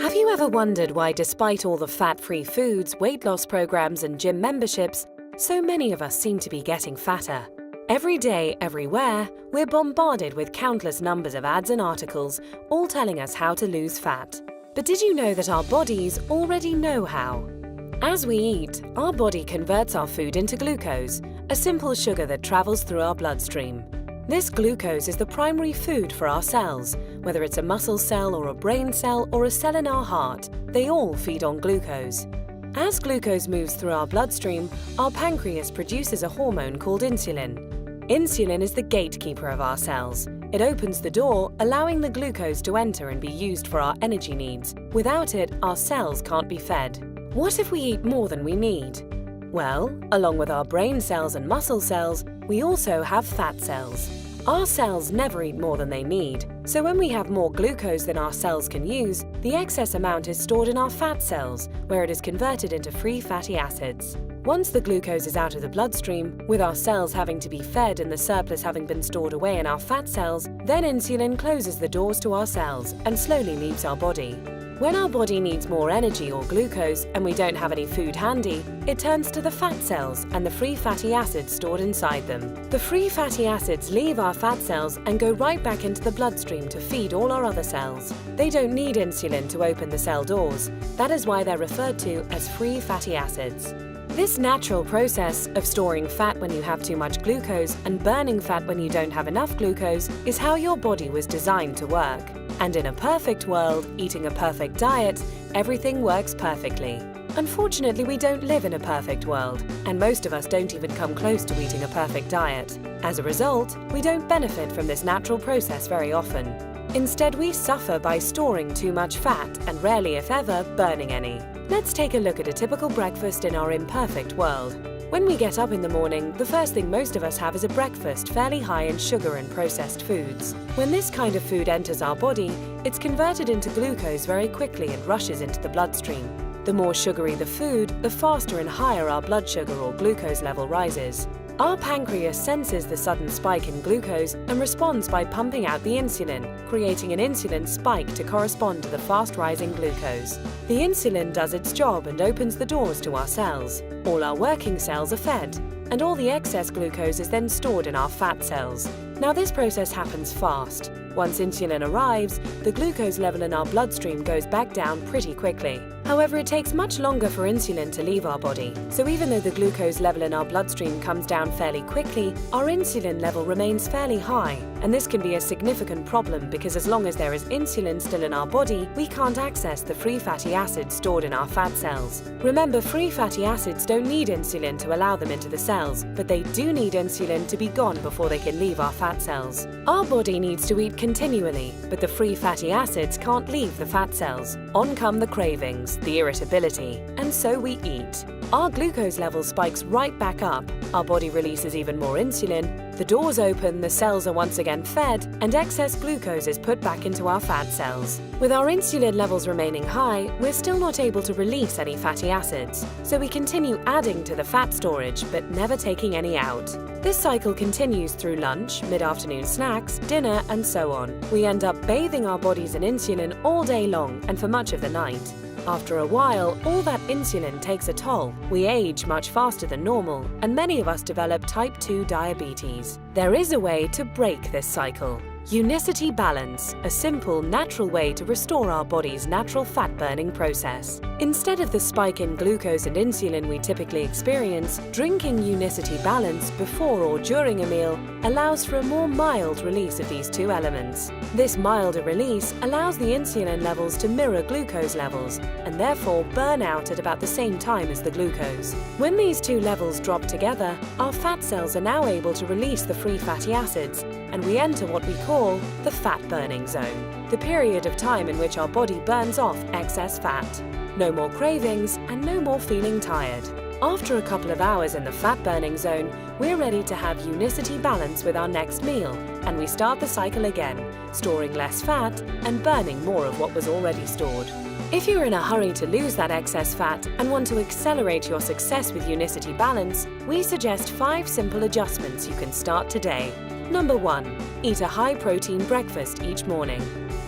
Have you ever wondered why, despite all the fat-free foods, weight loss programs, and gym memberships, so many of us seem to be getting fatter? Every day, everywhere, we're bombarded with countless numbers of ads and articles, all telling us how to lose fat. But did you know that our bodies already know how? As we eat, our body converts our food into glucose, a simple sugar that travels through our bloodstream. This glucose is the primary food for our cells. Whether it's a muscle cell or a brain cell or a cell in our heart, they all feed on glucose. As glucose moves through our bloodstream, our pancreas produces a hormone called insulin. Insulin is the gatekeeper of our cells. It opens the door, allowing the glucose to enter and be used for our energy needs. Without it, our cells can't be fed. What if we eat more than we need? Well, along with our brain cells and muscle cells, we also have fat cells. Our cells never eat more than they need, so when we have more glucose than our cells can use, the excess amount is stored in our fat cells, where it is converted into free fatty acids. Once the glucose is out of the bloodstream, with our cells having to be fed and the surplus having been stored away in our fat cells, then insulin closes the doors to our cells and slowly leaves our body. When our body needs more energy or glucose and we don't have any food handy, it turns to the fat cells and the free fatty acids stored inside them. The free fatty acids leave our fat cells and go right back into the bloodstream to feed all our other cells. They don't need insulin to open the cell doors. That is why they're referred to as free fatty acids. This natural process of storing fat when you have too much glucose and burning fat when you don't have enough glucose is how your body was designed to work. And in a perfect world, eating a perfect diet, everything works perfectly. Unfortunately, we don't live in a perfect world, and most of us don't even come close to eating a perfect diet. As a result, we don't benefit from this natural process very often. Instead, we suffer by storing too much fat and rarely, if ever, burning any. Let's take a look at a typical breakfast in our imperfect world. When we get up in the morning, the first thing most of us have is a breakfast fairly high in sugar and processed foods. When this kind of food enters our body, it's converted into glucose very quickly and rushes into the bloodstream. The more sugary the food, the faster and higher our blood sugar or glucose level rises. Our pancreas senses the sudden spike in glucose and responds by pumping out the insulin, creating an insulin spike to correspond to the fast-rising glucose. The insulin does its job and opens the doors to our cells. All our working cells are fed, and all the excess glucose is then stored in our fat cells. Now, this process happens fast. Once insulin arrives, the glucose level in our bloodstream goes back down pretty quickly. However, it takes much longer for insulin to leave our body. So even though the glucose level in our bloodstream comes down fairly quickly, our insulin level remains fairly high. And this can be a significant problem because as long as there is insulin still in our body, we can't access the free fatty acids stored in our fat cells. Remember, free fatty acids don't need insulin to allow them into the cells, but they do need insulin to be gone before they can leave our fat cells. Our body needs to eat continually, but the free fatty acids can't leave the fat cells. On come the cravings, the irritability, and so we eat. Our glucose level spikes right back up, our body releases even more insulin, the doors open, the cells are once again fed, and excess glucose is put back into our fat cells. With our insulin levels remaining high, we're still not able to release any fatty acids, so we continue adding to the fat storage but never taking any out. This cycle continues through lunch, mid-afternoon snacks, dinner, and so on. We end up bathing our bodies in insulin all day long and for much of the night. After a while, all that insulin takes a toll. We age much faster than normal, and many of us develop type 2 diabetes. There is a way to break this cycle. Unicity Balance, a simple, natural way to restore our body's natural fat-burning process. Instead of the spike in glucose and insulin we typically experience, drinking Unicity Balance before or during a meal allows for a more mild release of these two elements. This milder release allows the insulin levels to mirror glucose levels and therefore burn out at about the same time as the glucose. When these two levels drop together, our fat cells are now able to release the free fatty acids, and we enter what we call the fat-burning zone, the period of time in which our body burns off excess fat. No more cravings and no more feeling tired. After a couple of hours in the fat-burning zone, we're ready to have Unicity Balance with our next meal, and we start the cycle again, storing less fat and burning more of what was already stored. If you're in a hurry to lose that excess fat and want to accelerate your success with Unicity Balance, we suggest 5 simple adjustments you can start today. Number 1. Eat a high-protein breakfast each morning.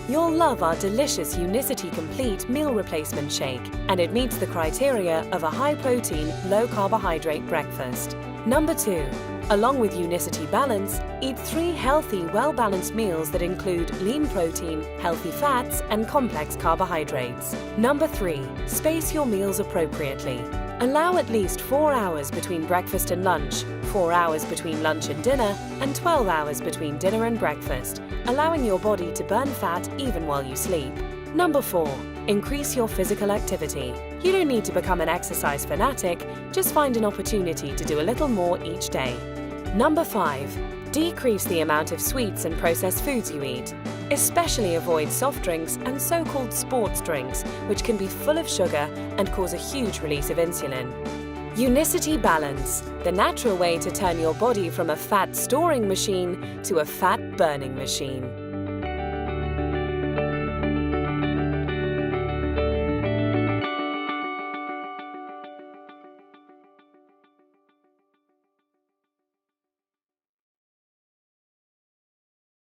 You'll love our delicious Unicity Complete Meal Replacement Shake, and it meets the criteria of a high-protein, low-carbohydrate breakfast. Number 2. Along with Unicity Balance, eat 3 healthy, well-balanced meals that include lean protein, healthy fats, and complex carbohydrates. Number 3. Space your meals appropriately. Allow at least 4 hours between breakfast and lunch, 4 hours between lunch and dinner, and 12 hours between dinner and breakfast, allowing your body to burn fat even while you sleep. Number 4. Increase your physical activity. You don't need to become an exercise fanatic, just find an opportunity to do a little more each day. Number 5. Decrease the amount of sweets and processed foods you eat. Especially avoid soft drinks and so-called sports drinks, which can be full of sugar and cause a huge release of insulin. Unicity Balance, the natural way to turn your body from a fat-storing machine to a fat-burning machine.